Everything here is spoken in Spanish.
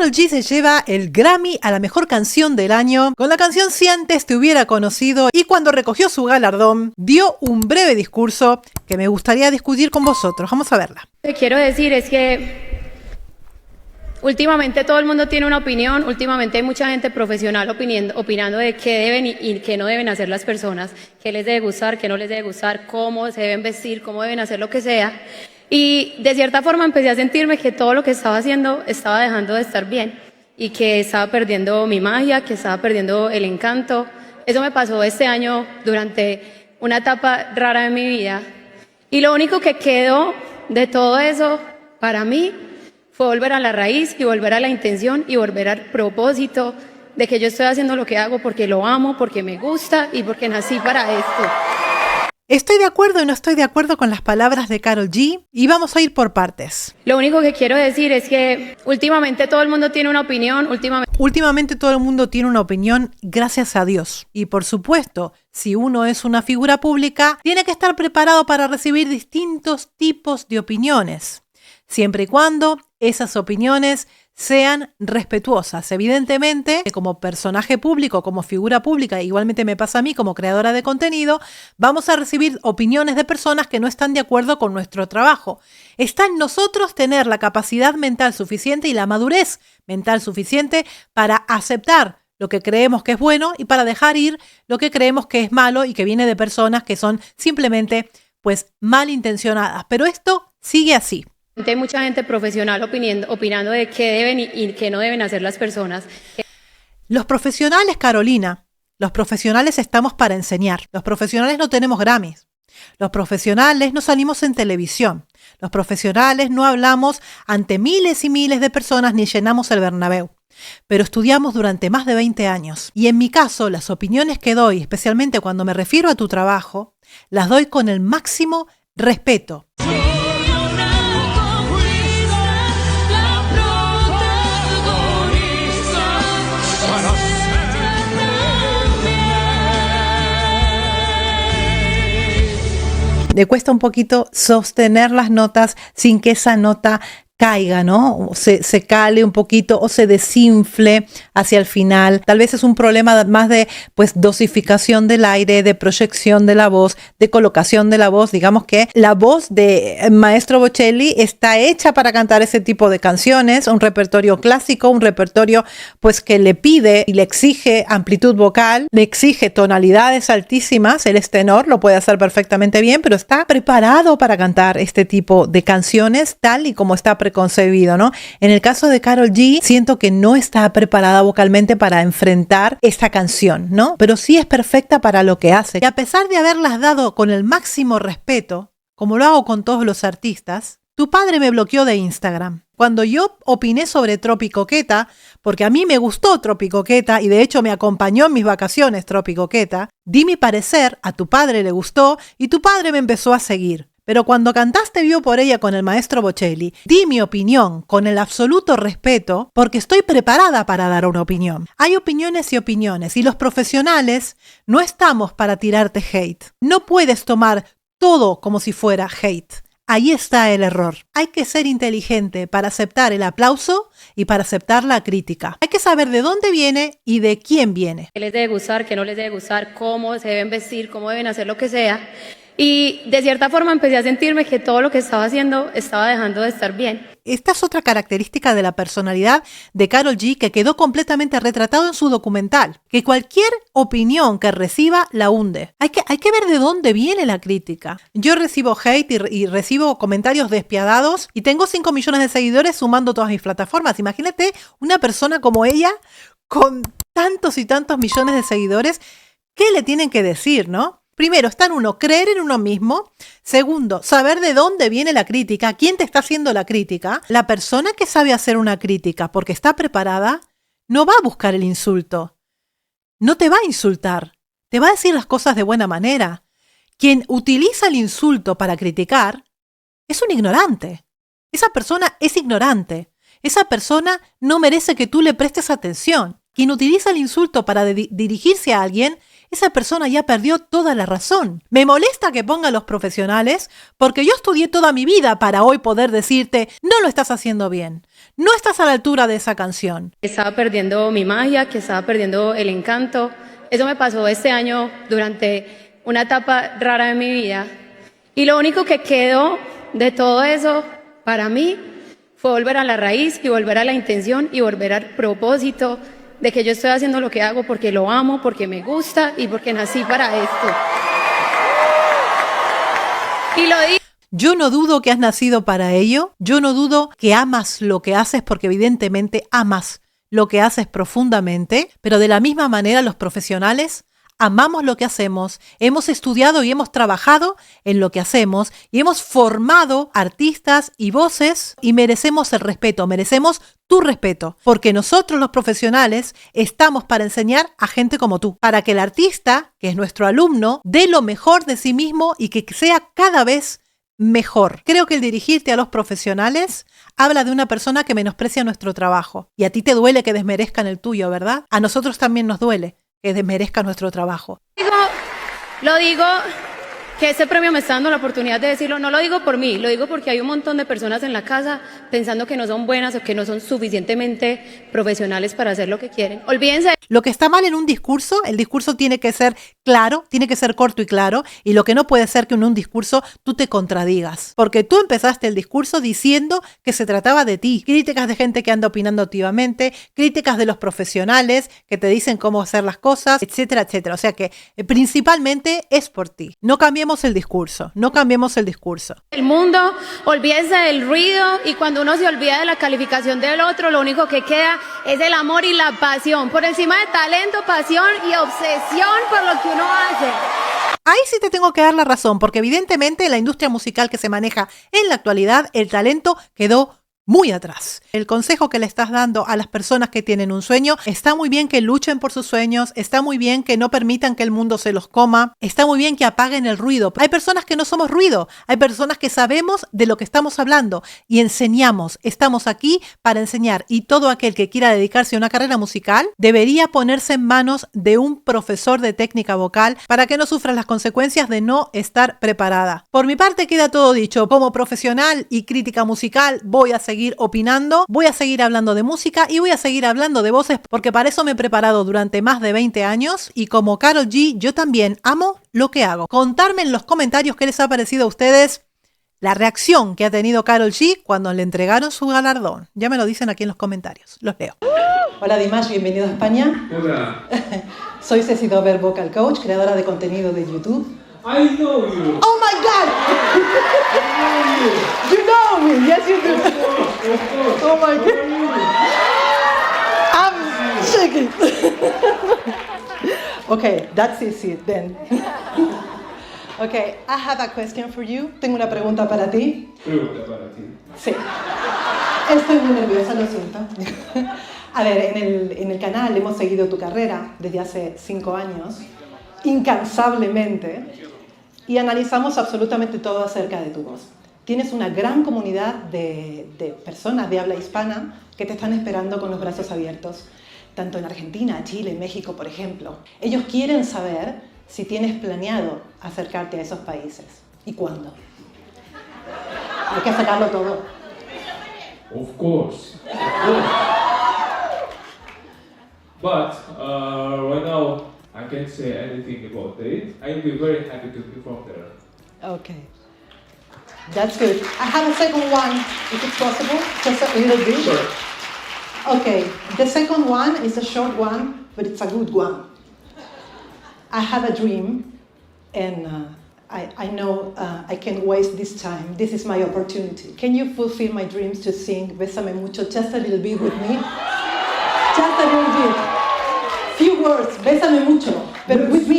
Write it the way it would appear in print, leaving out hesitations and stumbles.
Karol G se lleva el Grammy a la mejor canción del año con la canción Si antes te hubiera conocido, y cuando recogió su galardón dio un breve discurso que me gustaría discutir con vosotros. Vamos a verla. Lo que quiero decir es que últimamente todo el mundo tiene una opinión, últimamente hay mucha gente profesional opinando de qué deben y qué no deben hacer las personas, qué les debe gustar, qué no les debe gustar, cómo se deben vestir, cómo deben hacer lo que sea. Y de cierta forma empecé a sentirme que todo lo que estaba haciendo estaba dejando de estar bien y que estaba perdiendo mi magia, que estaba perdiendo el encanto. Eso me pasó este año durante una etapa rara de mi vida. Y lo único que quedó de todo eso para mí fue volver a la raíz y volver a la intención y volver al propósito de que yo estoy haciendo lo que hago porque lo amo, porque me gusta y porque nací para esto. Estoy de acuerdo y no estoy de acuerdo con las palabras de Karol G y vamos a ir por partes. Lo único que quiero decir es que últimamente todo el mundo tiene una opinión, Últimamente todo el mundo tiene una opinión, gracias a Dios. Y por supuesto, si uno es una figura pública, tiene que estar preparado para recibir distintos tipos de opiniones, siempre y cuando esas opiniones sean respetuosas. Evidentemente, como personaje público, como figura pública, igualmente me pasa a mí como creadora de contenido, vamos a recibir opiniones de personas que no están de acuerdo con nuestro trabajo. Está en nosotros tener la capacidad mental suficiente y la madurez mental suficiente para aceptar lo que creemos que es bueno y para dejar ir lo que creemos que es malo y que viene de personas que son simplemente malintencionadas. Pero esto sigue así. Hay mucha gente profesional opinando de qué deben y qué no deben hacer las personas. Los profesionales, Carolina, los profesionales estamos para enseñar. Los profesionales no tenemos Grammys. Los profesionales no salimos en televisión. Los profesionales no hablamos ante miles y miles de personas ni llenamos el Bernabéu. Pero estudiamos durante más de 20 años. Y en mi caso, las opiniones que doy, especialmente cuando me refiero a tu trabajo, las doy con el máximo respeto. Le cuesta un poquito sostener las notas sin que esa nota caiga, ¿no? Se cale un poquito o se desinfle hacia el final. Tal vez es un problema más de dosificación del aire, de proyección de la voz, de colocación de la voz. Digamos que la voz de Maestro Bocelli está hecha para cantar ese tipo de canciones, un repertorio clásico, un repertorio que le pide y le exige amplitud vocal, le exige tonalidades altísimas. Él es tenor, lo puede hacer perfectamente bien, pero está preparado para cantar este tipo de canciones tal y como está preconcebido, ¿no? En el caso de Karol G, siento que no está preparada vocalmente para enfrentar esta canción, ¿no? Pero sí es perfecta para lo que hace. Y a pesar de haberlas dado con el máximo respeto, como lo hago con todos los artistas, tu padre me bloqueó de Instagram. Cuando yo opiné sobre Tropicoqueta, porque a mí me gustó Tropicoqueta y de hecho me acompañó en mis vacaciones Tropicoqueta, di mi parecer, a tu padre le gustó y tu padre me empezó a seguir. Pero cuando cantaste Vivo por ella con el maestro Bocelli, di mi opinión con el absoluto respeto porque estoy preparada para dar una opinión. Hay opiniones y opiniones y los profesionales no estamos para tirarte hate. No puedes tomar todo como si fuera hate. Ahí está el error. Hay que ser inteligente para aceptar el aplauso y para aceptar la crítica. Hay que saber de dónde viene y de quién viene. ¿Qué les debe gustar, qué no les debe gustar, cómo se deben vestir, cómo deben hacer lo que sea? Y de cierta forma empecé a sentirme que todo lo que estaba haciendo estaba dejando de estar bien. Esta es otra característica de la personalidad de Karol G que quedó completamente retratado en su documental, que cualquier opinión que reciba la hunde. Hay que ver de dónde viene la crítica. Yo recibo hate y recibo comentarios despiadados y tengo 5 millones de seguidores sumando todas mis plataformas. Imagínate una persona como ella con tantos y tantos millones de seguidores, ¿qué le tienen que decir, no? Primero, está en uno, creer en uno mismo. Segundo, saber de dónde viene la crítica, quién te está haciendo la crítica. La persona que sabe hacer una crítica porque está preparada, no va a buscar el insulto. No te va a insultar. Te va a decir las cosas de buena manera. Quien utiliza el insulto para criticar es un ignorante. Esa persona es ignorante. Esa persona no merece que tú le prestes atención. Quien utiliza el insulto para dirigirse a alguien esa persona ya perdió toda la razón. Me molesta que ponga a los profesionales porque yo estudié toda mi vida para hoy poder decirte, no lo estás haciendo bien, no estás a la altura de esa canción. Estaba perdiendo mi magia, que estaba perdiendo el encanto. Eso me pasó este año durante una etapa rara de mi vida. Y lo único que quedó de todo eso para mí fue volver a la raíz y volver a la intención y volver al propósito de que yo estoy haciendo lo que hago porque lo amo, porque me gusta y porque nací para esto. Y lo digo. Yo no dudo que has nacido para ello, yo no dudo que amas lo que haces porque evidentemente amas lo que haces profundamente, pero de la misma manera los profesionales amamos lo que hacemos, hemos estudiado y hemos trabajado en lo que hacemos y hemos formado artistas y voces y merecemos el respeto, merecemos tu respeto, porque nosotros los profesionales estamos para enseñar a gente como tú, para que el artista, que es nuestro alumno, dé lo mejor de sí mismo y que sea cada vez mejor. Creo que el dirigirte a los profesionales habla de una persona que menosprecia nuestro trabajo y a ti te duele que desmerezcan el tuyo, ¿verdad? A nosotros también nos duele que desmerezca nuestro trabajo. Lo digo que este premio me está dando la oportunidad de decirlo, no lo digo por mí, lo digo porque hay un montón de personas en la casa pensando que no son buenas o que no son suficientemente profesionales para hacer lo que quieren. Olvídense. Lo que está mal en un discurso, el discurso tiene que ser claro, tiene que ser corto y claro, y lo que no puede ser que en un discurso tú te contradigas, porque tú empezaste el discurso diciendo que se trataba de ti, críticas de gente que anda opinando activamente, críticas de los profesionales que te dicen cómo hacer las cosas, etcétera, etcétera. O sea que principalmente es por ti. No cambiemos el discurso, no cambiemos el discurso. El mundo, olvídense del ruido y cuando uno se olvida de la calificación del otro, lo único que queda es el amor y la pasión, por encima de talento, pasión y obsesión por lo que uno hace. Ahí sí te tengo que dar la razón, porque evidentemente en la industria musical que se maneja en la actualidad, el talento quedó muy atrás. El consejo que le estás dando a las personas que tienen un sueño, está muy bien que luchen por sus sueños, está muy bien que no permitan que el mundo se los coma, está muy bien que apaguen el ruido. Hay personas que no somos ruido, hay personas que sabemos de lo que estamos hablando y enseñamos, estamos aquí para enseñar y todo aquel que quiera dedicarse a una carrera musical debería ponerse en manos de un profesor de técnica vocal para que no sufra las consecuencias de no estar preparada. Por mi parte queda todo dicho, como profesional y crítica musical voy a seguir opinando, voy a seguir hablando de música y voy a seguir hablando de voces porque para eso me he preparado durante más de 20 años y como Karol G yo también amo lo que hago. Contarme en los comentarios qué les ha parecido a ustedes la reacción que ha tenido Karol G cuando le entregaron su galardón. Ya me lo dicen aquí en los comentarios, los leo. Hola Dimash, bienvenido a España. Hola. Soy Ceci Dover, vocal coach, creadora de contenido de YouTube. I know you. Oh my God! You know me, yes you do. Of course. Oh my God. I'm shaking. Okay, that's easy then. Okay, I have a question for you. Tengo una pregunta para ti. Pregunta para ti. Sí. Estoy muy nerviosa, lo siento. A ver, en el canal hemos seguido tu carrera desde hace 5 años, incansablemente, y analizamos absolutamente todo acerca de tu voz. Tienes una gran comunidad de personas de habla hispana que te están esperando con los brazos abiertos, tanto en Argentina, Chile, México, por ejemplo. Ellos quieren saber si tienes planeado acercarte a esos países y cuándo. Hay que sacarlo todo. Of course. But right now I can't say anything about it. I'll be very happy to perform there. Okay. That's good. I have a second one, if it's possible, just a little bit. Sure. Okay, the second one is a short one, but it's a good one. I have a dream, and I know I can't waste this time. This is my opportunity. Can you fulfill my dreams to sing Bésame Mucho just a little bit with me? Just a little bit. Few words, Bésame Mucho, but with me.